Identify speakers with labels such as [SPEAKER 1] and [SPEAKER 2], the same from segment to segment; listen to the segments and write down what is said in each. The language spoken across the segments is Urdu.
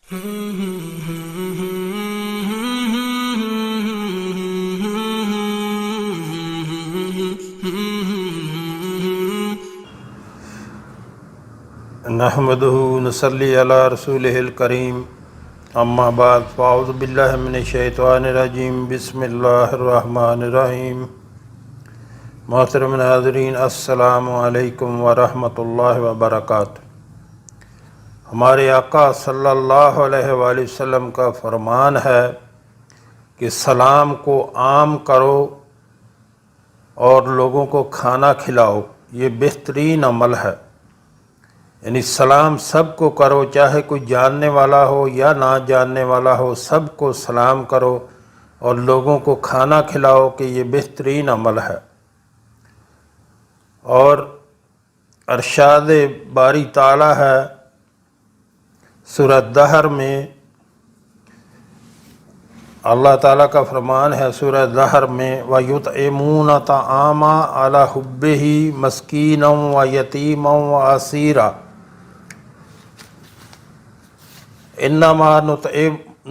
[SPEAKER 1] نحمده نصلی علی رسولہ الکریم اما بعد فاعوذ باللہ من الشیطان الرجیم بسم اللہ الرحمن الرحیم۔ محترم ناظرین، السلام علیکم ورحمۃ اللہ وبرکاتہ۔ ہمارے آقا صلی اللہ علیہ وآلہ وسلم کا فرمان ہے کہ سلام کو عام کرو اور لوگوں کو کھانا کھلاؤ، یہ بہترین عمل ہے۔ یعنی سلام سب کو کرو، چاہے کوئی جاننے والا ہو یا نہ جاننے والا ہو، سب کو سلام کرو اور لوگوں کو کھانا کھلاؤ، کہ یہ بہترین عمل ہے۔ اور ارشاد باری تعالی ہے سورہ دہر میں، اللہ تعالیٰ کا فرمان ہے سورہ دہر میں، وَيُطْعِمُونَ الطَّعَامَ عَلَىٰ حُبِّهِ مِسْكِينًا وَيَتِيمًا وَأَسِيرًا انما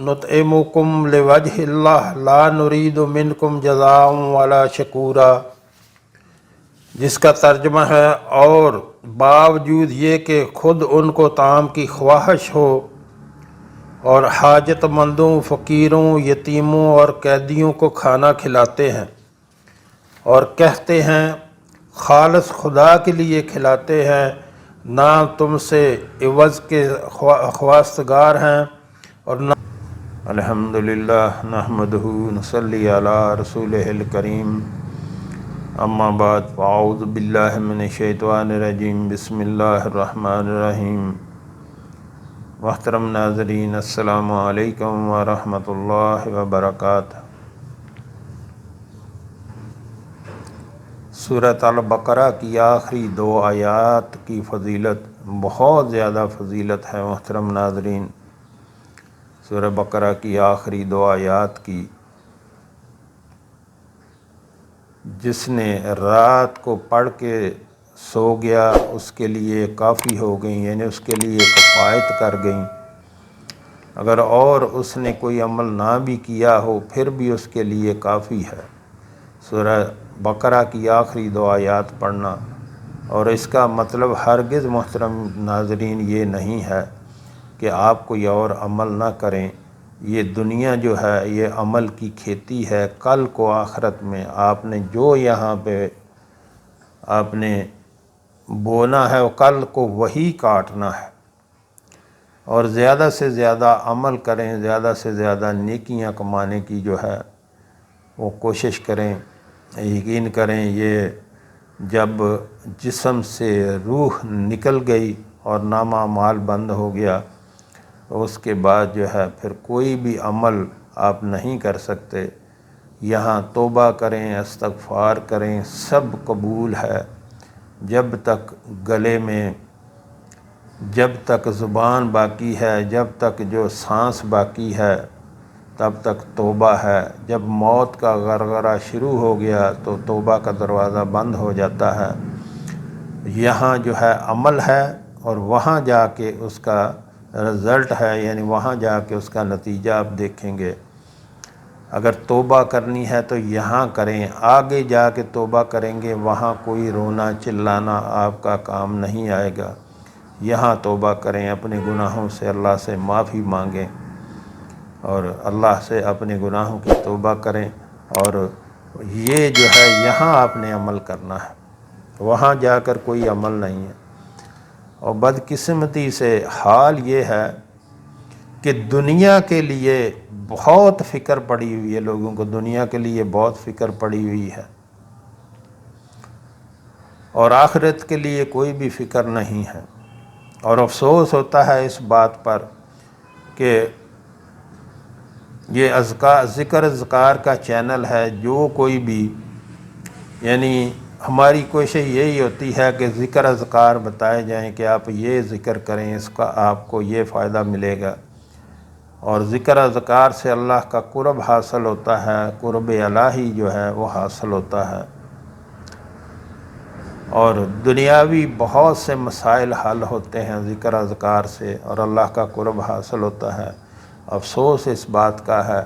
[SPEAKER 1] نطعمکم لوجہ اللہ لا نرید منکم جزاء ولا شکورا، جس کا ترجمہ ہے، اور باوجود یہ کہ خود ان کو طعام کی خواہش ہو اور حاجت مندوں، فقیروں، یتیموں اور قیدیوں کو کھانا کھلاتے ہیں، اور کہتے ہیں خالص خدا کے لیے کھلاتے ہیں، نہ تم سے عوض کے خواستگار ہیں، اور نہ الحمدللہ نحمدہ نصلی علی رسولہ الکریم اما بعد فاعوذ باللہ من الشیطان الرجیم بسم اللہ الرحمن الرحیم۔ محترم ناظرین، السلام علیکم ورحمۃ اللہ وبرکاتہ۔ سورۃ البقرہ کی آخری 2 آیات کی فضیلت بہت زیادہ فضیلت ہے۔ محترم ناظرین، سورہ بقرہ کی آخری 2 آیات کی، جس نے رات کو پڑھ کے سو گیا اس کے لیے کافی ہو گئیں، یعنی اس کے لیے کفایت کر گئیں۔ اگر اور اس نے کوئی عمل نہ بھی کیا ہو پھر بھی اس کے لیے کافی ہے سورہ بقرہ کی آخری 2 آیات پڑھنا۔ اور اس کا مطلب ہرگز محترم ناظرین یہ نہیں ہے کہ آپ کوئی اور عمل نہ کریں۔ یہ دنیا جو ہے یہ عمل کی کھیتی ہے، کل کو آخرت میں آپ نے جو یہاں پہ آپ نے بونا ہے وہ کل کو وہی کاٹنا ہے۔ اور زیادہ سے زیادہ عمل کریں، زیادہ سے زیادہ نیکیاں کمانے کی جو ہے وہ کوشش کریں۔ یقین کریں، یہ جب جسم سے روح نکل گئی اور نامہ اعمال بند ہو گیا، اس کے بعد جو ہے پھر کوئی بھی عمل آپ نہیں کر سکتے۔ یہاں توبہ کریں، استغفار کریں، سب قبول ہے۔ جب تک گلے میں، جب تک زبان باقی ہے، جب تک جو سانس باقی ہے، تب تک توبہ ہے۔ جب موت کا غرغرہ شروع ہو گیا تو توبہ کا دروازہ بند ہو جاتا ہے۔ یہاں جو ہے عمل ہے اور وہاں جا کے اس کا رزلٹ ہے، یعنی وہاں جا کے اس کا نتیجہ آپ دیکھیں گے۔ اگر توبہ کرنی ہے تو یہاں کریں، آگے جا کے توبہ کریں گے وہاں کوئی رونا چلانا آپ کا کام نہیں آئے گا۔ یہاں توبہ کریں، اپنے گناہوں سے اللہ سے معافی مانگیں اور اللہ سے اپنے گناہوں کی توبہ کریں، اور یہ جو ہے یہاں آپ نے عمل کرنا ہے، وہاں جا کر کوئی عمل نہیں ہے۔ اور بدقسمتی سے حال یہ ہے کہ دنیا کے لیے بہت فکر پڑی ہوئی ہے، لوگوں کو دنیا کے لیے بہت فکر پڑی ہوئی ہے، اور آخرت کے لیے کوئی بھی فکر نہیں ہے۔ اور افسوس ہوتا ہے اس بات پر کہ یہ ذکر اذکار کا چینل ہے، جو کوئی بھی، یعنی ہماری کوشش یہی ہوتی ہے کہ ذکر اذکار بتائے جائیں کہ آپ یہ ذکر کریں، اس کا آپ کو یہ فائدہ ملے گا۔ اور ذکر اذکار سے اللہ کا قرب حاصل ہوتا ہے، قرب الہی جو ہے وہ حاصل ہوتا ہے۔ اور دنیاوی بہت سے مسائل حل ہوتے ہیں ذکر اذکار سے، اور اللہ کا قرب حاصل ہوتا ہے۔ افسوس اس بات کا ہے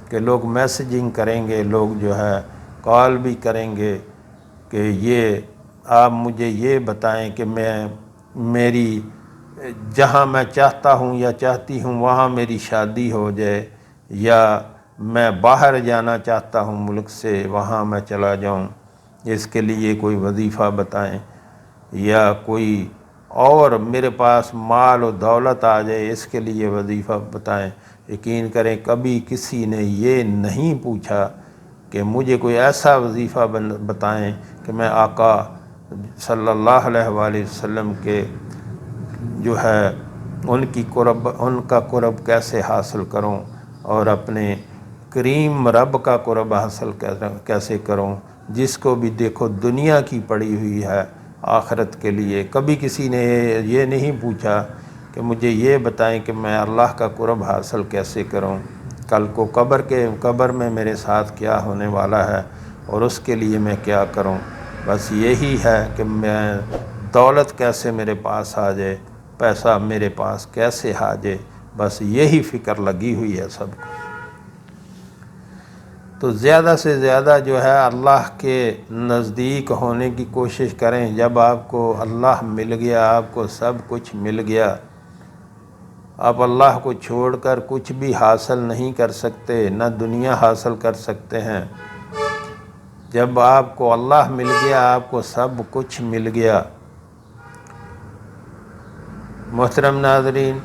[SPEAKER 1] کہ لوگ میسیجنگ کریں گے، لوگ جو ہے کال بھی کریں گے کہ یہ آپ مجھے یہ بتائیں کہ میری جہاں میں چاہتا ہوں یا چاہتی ہوں وہاں میری شادی ہو جائے، یا میں باہر جانا چاہتا ہوں ملک سے، وہاں میں چلا جاؤں، اس کے لیے کوئی وظیفہ بتائیں، یا کوئی اور میرے پاس مال و دولت آ جائے اس کے لیے وظیفہ بتائیں۔ یقین کریں کبھی کسی نے یہ نہیں پوچھا کہ مجھے کوئی ایسا وظیفہ بتائیں کہ میں آقا صلی اللہ علیہ وآلہ وسلم کے جو ہے ان کا قرب کیسے حاصل کروں، اور اپنے کریم رب کا قرب حاصل کیسے کروں، جس کو بھی دیکھو دنیا کی پڑی ہوئی ہے آخرت کے لیے۔ کبھی کسی نے یہ نہیں پوچھا کہ مجھے یہ بتائیں کہ میں اللہ کا قرب حاصل کیسے کروں، کل کو قبر میں میرے ساتھ کیا ہونے والا ہے اور اس کے لیے میں کیا کروں۔ بس یہی ہے کہ میں دولت کیسے میرے پاس آ جائے، پیسہ میرے پاس کیسے آ جائے، بس یہی فکر لگی ہوئی ہے سب کو۔ تو زیادہ سے زیادہ جو ہے اللہ کے نزدیک ہونے کی کوشش کریں۔ جب آپ کو اللہ مل گیا، آپ کو سب کچھ مل گیا، آپ اللہ کو چھوڑ کر کچھ بھی حاصل نہیں کر سکتے، نہ دنیا حاصل کر سکتے ہیں۔ جب آپ کو اللہ مل گیا، آپ کو سب کچھ مل گیا۔ محترم ناظرین،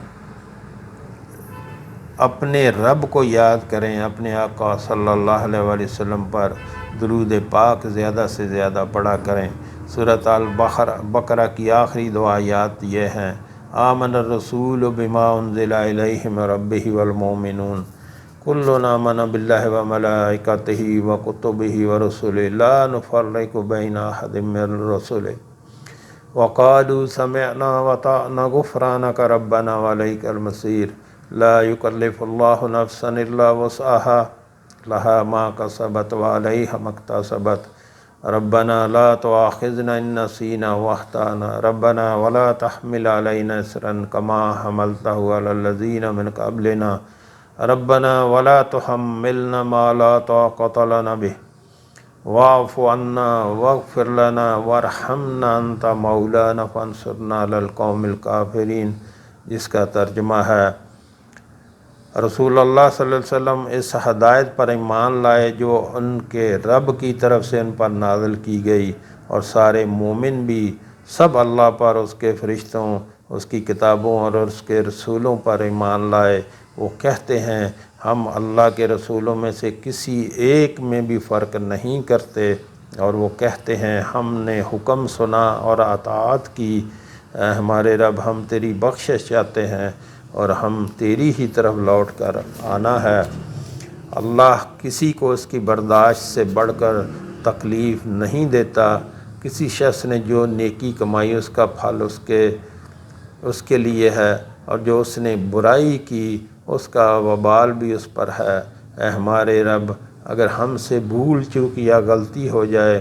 [SPEAKER 1] اپنے رب کو یاد کریں، اپنے آقا صلی اللہ علیہ وآلہ وسلم پر درود پاک زیادہ سے زیادہ پڑھا کریں۔ سورۃ البقرہ کی آخری دو آیات یہ ہیں: آمن الرسول بما انزل الیہ من ربہ والمؤمنون کل آمن باللہ وملائکتہ وکتبہ ورسلہ لا نفرق بین احد من رسلہ وقالوا سمعنا وأطعنا غفرانک ربنا وإلیک المصیر لا یکلف اللہ نفسا الا وسعها لها ما کسبت وعلیہا ما اکتسبت ربنا لا تؤاخذنا ان نسینا واخطأنا ربنا ولا تحمل علینا اصرا کما حملته علی الذین من قبلنا ربنا ولا تحملنا ما لا طاقة لنا به واعف عنا واغفر لنا وارحمنا انت مولانا فانصرنا علی القوم الکافرین، جس کا ترجمہ ہے: رسول اللہ صلی اللہ علیہ وسلم اس ہدایت پر ایمان لائے جو ان کے رب کی طرف سے ان پر نازل کی گئی، اور سارے مومن بھی سب اللہ پر، اس کے فرشتوں، اس کی کتابوں اور اس کے رسولوں پر ایمان لائے۔ وہ کہتے ہیں ہم اللہ کے رسولوں میں سے کسی ایک میں بھی فرق نہیں کرتے، اور وہ کہتے ہیں ہم نے حکم سنا اور اطاعت کی، اے ہمارے رب ہم تیری بخشش چاہتے ہیں اور ہم تیری ہی طرف لوٹ کر آنا ہے۔ اللہ کسی کو اس کی برداشت سے بڑھ کر تکلیف نہیں دیتا۔ کسی شخص نے جو نیکی کمائی اس کا پھل اس کے لیے ہے، اور جو اس نے برائی کی اس کا وبال بھی اس پر ہے۔ اے ہمارے رب، اگر ہم سے بھول چوک یا غلطی ہو جائے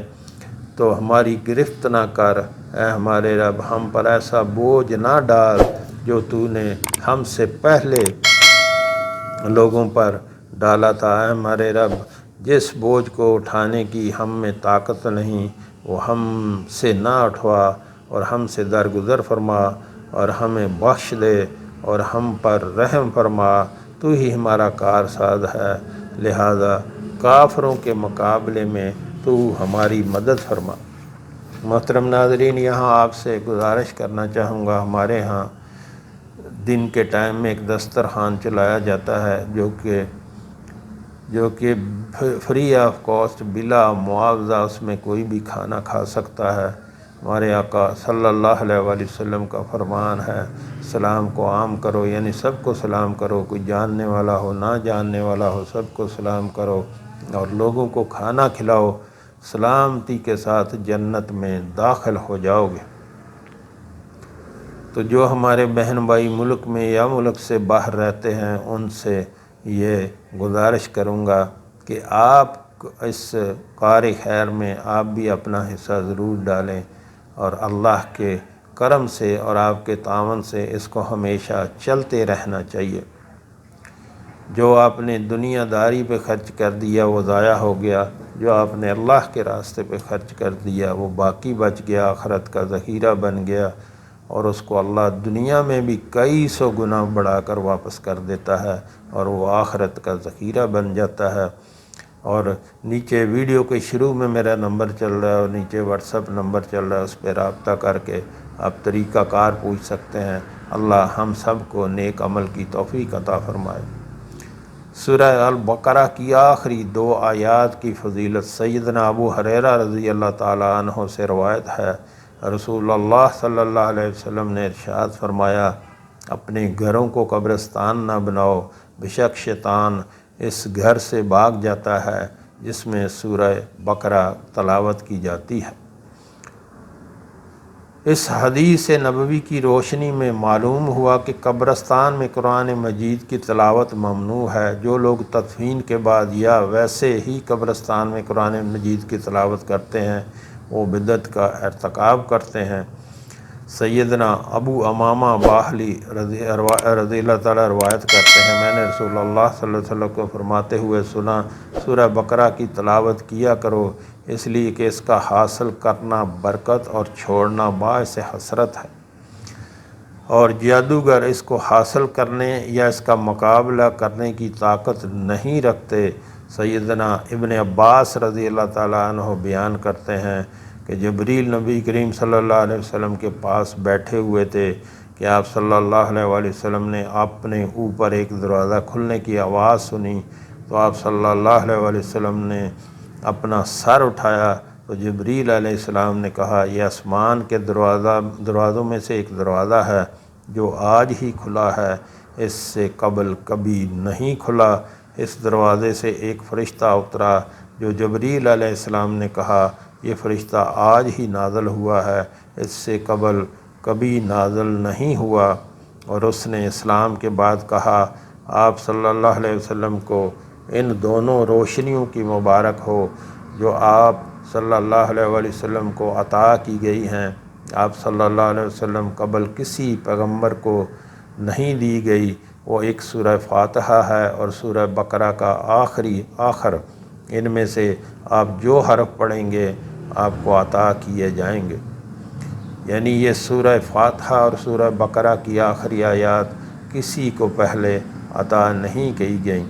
[SPEAKER 1] تو ہماری گرفت نہ کر۔ اے ہمارے رب، ہم پر ایسا بوجھ نہ ڈال جو تو نے ہم سے پہلے لوگوں پر ڈالا تھا۔ اے ہمارے رب، جس بوجھ کو اٹھانے کی ہم میں طاقت نہیں وہ ہم سے نہ اٹھوا، اور ہم سے درگزر فرما اور ہمیں بخش دے اور ہم پر رحم فرما۔ تو ہی ہمارا کارساز ہے، لہذا کافروں کے مقابلے میں تو ہماری مدد فرما۔ محترم ناظرین، یہاں آپ سے گزارش کرنا چاہوں گا، ہمارے ہاں دن کے ٹائم میں ایک دسترخوان چلایا جاتا ہے جو کہ فری آف کاسٹ، بلا معاوضہ اس میں کوئی بھی کھانا کھا سکتا ہے۔ ہمارے آقا صلی اللہ علیہ وآلہ وسلم کا فرمان ہے سلام کو عام کرو، یعنی سب کو سلام کرو، کوئی جاننے والا ہو نہ جاننے والا ہو سب کو سلام کرو اور لوگوں کو کھانا کھلاؤ، سلامتی کے ساتھ جنت میں داخل ہو جاؤ گے۔ تو جو ہمارے بہن بھائی ملک میں یا ملک سے باہر رہتے ہیں ان سے یہ گزارش کروں گا کہ آپ اس کار خیر میں آپ بھی اپنا حصہ ضرور ڈالیں۔ اور اللہ کے کرم سے اور آپ کے تعاون سے اس کو ہمیشہ چلتے رہنا چاہیے۔ جو آپ نے دنیا داری پہ خرچ کر دیا وہ ضائع ہو گیا، جو آپ نے اللہ کے راستے پہ خرچ کر دیا وہ باقی بچ گیا، آخرت کا ذخیرہ بن گیا، اور اس کو اللہ دنیا میں بھی کئی سو گنا بڑھا کر واپس کر دیتا ہے، اور وہ آخرت کا ذخیرہ بن جاتا ہے۔ اور نیچے ویڈیو کے شروع میں میرا نمبر چل رہا ہے اور نیچے واٹس ایپ نمبر چل رہا ہے، اس پہ رابطہ کر کے آپ طریقہ کار پوچھ سکتے ہیں۔ اللہ ہم سب کو نیک عمل کی توفیق عطا فرمائے۔ سورہ البقرہ کی آخری 2 آیات کی فضیلت سیدنا ابو ہریرہ رضی اللہ تعالیٰ عنہ سے روایت ہے۔ رسول اللہ صلی اللہ علیہ وسلم نے ارشاد فرمایا، اپنے گھروں کو قبرستان نہ بناؤ، بے شک شیطان اس گھر سے بھاگ جاتا ہے جس میں سورہ بقرہ تلاوت کی جاتی ہے۔ اس حدیث نبوی کی روشنی میں معلوم ہوا کہ قبرستان میں قرآن مجید کی تلاوت ممنوع ہے۔ جو لوگ تدفین کے بعد یا ویسے ہی قبرستان میں قرآن مجید کی تلاوت کرتے ہیں وہ بدعت کا ارتکاب کرتے ہیں۔ سیدنا ابو امامہ باہلی رضی اللہ تعالیٰ روایت کرتے ہیں، میں نے رسول اللہ صلی اللہ علیہ وسلم کو فرماتے ہوئے سنا، سورہ بقرہ کی تلاوت کیا کرو، اس لیے کہ اس کا حاصل کرنا برکت اور چھوڑنا باعث حسرت ہے، اور جادوگر اس کو حاصل کرنے یا اس کا مقابلہ کرنے کی طاقت نہیں رکھتے۔ سیدنا ابن عباس رضی اللہ تعالیٰ عنہ بیان کرتے ہیں کہ جبریل نبی کریم صلی اللہ علیہ وسلم کے پاس بیٹھے ہوئے تھے کہ آپ صلی اللہ علیہ وآلہ وسلم نے اپنے اوپر ایک دروازہ کھلنے کی آواز سنی، تو آپ صلی اللہ علیہ وآلہ وسلم نے اپنا سر اٹھایا تو جبریل علیہ السلام نے کہا، یہ آسمان کے دروازوں میں سے ایک دروازہ ہے جو آج ہی کھلا ہے، اس سے قبل کبھی نہیں کھلا۔ اس دروازے سے ایک فرشتہ اترا جو جبریل علیہ السلام نے کہا، یہ فرشتہ آج ہی نازل ہوا ہے، اس سے قبل کبھی نازل نہیں ہوا، اور اس نے اسلام کے بعد کہا، آپ صلی اللہ علیہ وسلم کو ان دونوں روشنیوں کی مبارک ہو جو آپ صلی اللہ علیہ وآلہ وسلم کو عطا کی گئی ہیں، آپ صلی اللہ علیہ وسلم قبل کسی پیغمبر کو نہیں دی گئی، وہ ایک سورہ فاتحہ ہے اور سورہ بقرہ کا آخر، ان میں سے آپ جو حرف پڑھیں گے آپ کو عطا کیے جائیں گے۔ یعنی یہ سورہ فاتحہ اور سورہ بقرہ کی آخری آیات کسی کو پہلے عطا نہیں کی گئیں۔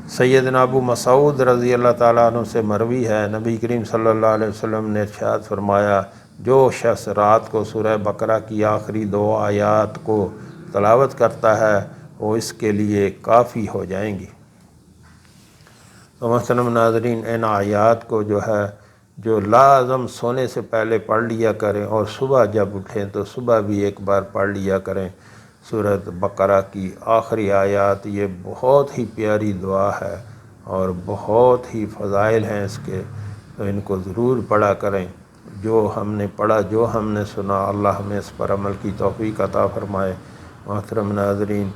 [SPEAKER 1] سیدنا ابو مسعود رضی اللہ تعالیٰ عنہ سے مروی ہے، نبی کریم صلی اللہ علیہ وسلم نے ارشاد فرمایا، جو شخص رات کو سورہ بقرہ کی آخری 2 آیات کو تلاوت کرتا ہے وہ اس کے لیے کافی ہو جائیں گی۔ تو محترم ناظرین، ان آیات کو جو لازم سونے سے پہلے پڑھ لیا کریں، اور صبح جب اٹھیں تو صبح بھی ایک بار پڑھ لیا کریں سورہ بقرہ کی آخری آیات۔ یہ بہت ہی پیاری دعا ہے اور بہت ہی فضائل ہیں اس کے، تو ان کو ضرور پڑھا کریں۔ جو ہم نے پڑھا، جو ہم نے سنا، اللہ ہمیں اس پر عمل کی توفیق عطا فرمائے۔ محترم ناظرین،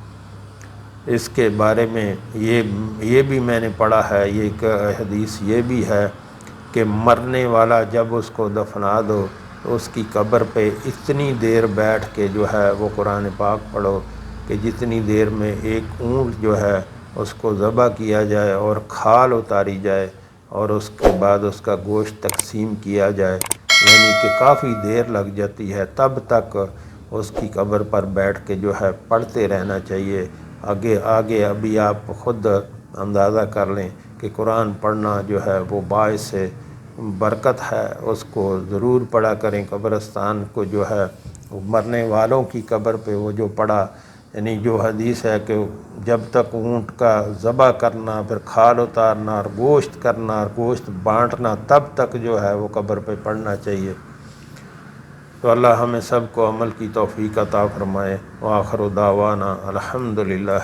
[SPEAKER 1] اس کے بارے میں یہ بھی میں نے پڑھا ہے، یہ ایک حدیث یہ بھی ہے کہ مرنے والا جب اس کو دفنا دو تو اس کی قبر پہ اتنی دیر بیٹھ کے وہ قرآن پاک پڑھو کہ جتنی دیر میں ایک اونٹ اس کو ذبح کیا جائے اور کھال اتاری جائے اور اس کے بعد اس کا گوشت تقسیم کیا جائے، یعنی کہ کافی دیر لگ جاتی ہے، تب تک اس کی قبر پر بیٹھ کے پڑھتے رہنا چاہیے۔ آگے ابھی آپ خود اندازہ کر لیں کہ قرآن پڑھنا وہ باعث برکت ہے، اس کو ضرور پڑھا کریں۔ قبرستان کو مرنے والوں کی قبر پہ وہ جو پڑھا، یعنی جو حدیث ہے کہ جب تک اونٹ کا ذبح کرنا، پھر کھال اتارنا اور گوشت کرنا اور گوشت بانٹنا، تب تک وہ قبر پہ پڑھنا چاہیے۔ تو اللہ ہمیں سب کو عمل کی توفیق عطا فرمائے۔ وآخر دعوانا الحمدللہ۔